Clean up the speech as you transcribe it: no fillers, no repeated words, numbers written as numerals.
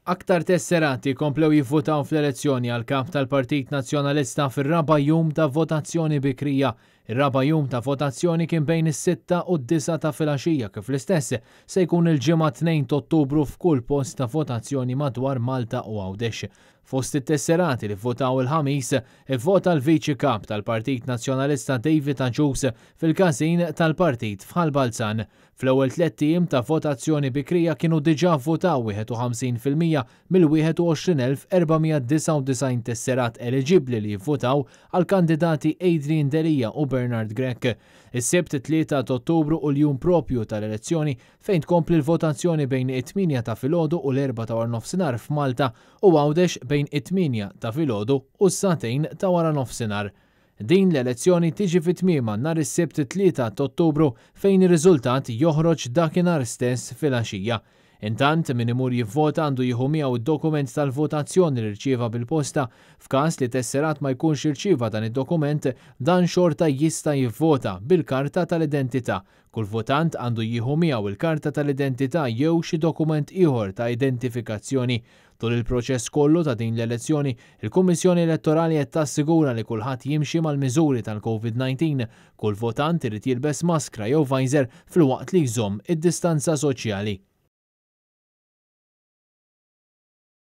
Aktar tesserati komplew jivvotaw fl-elezzjoni għal kap tal-Partit Nazzjonalista fir-raba' jum ta' votazzjoni bikrija. Ir-raba' jum ta' votazzjoni kien bejn is-6 u d-9 ta' filgħaxija kif l-istess se jkun il-ġimgħa 2 ta' Ottubru f'kull post ta' votazzjoni madwar Malta u Għawdex. Fost it-tesserati li votaw il-ħamis, ivvota l-Viċi Kap tal-Partit Nazzjonalista David Aġus fil-każin tal-Partit f'Ħalbalzan. Fl-ewwel 3 ijiem ta' votazzjoni bikrija kienu diġà votaw 51% mill-21,499 tesserat eliġibbli li jivvotaw għal kandidati Adrian Derija u Bernard Grech. Is-Sibt 3 ta' Ottubru u l-jum propju tal-elezzjoni fejn tkompli l-votazzjoni bejn it-8 ta' filgħodu u l-4 ta' wara nofsinhar f'Malta u Għawdex bejn it-8 ta' filgħodu u s-2 ta' wara nofsinhar. Din l-elezzjoni tiġi fit-tmiema nhar is-Sibt 3 ta' Ottubru fejn ir-riżultat joħroġ dakinhar stess filgħaxija. Intant min imur jivvota għandu jieħu miegħu id-dokument tal-votazzjoni li rċieva bil-posta. F'każ li tesserat ma jkunx irċieva dan id-dokument, dan xorta jista' jivvota bil-karta tal-identità. Kull votant għandu jieħu miegħu il-karta tal-identità jew xi dokument ieħor ta' identifikazzjoni. Tul il-proċess kollu ta' din l-elezzjoni, il-Kummissjoni Elettorali qed tassigura li kulħadd jimxi mal-miżuri tal-COVID-19, kull votant irid jilbes maskra jew visor filwaqt li jżomm id-distanza soċjali.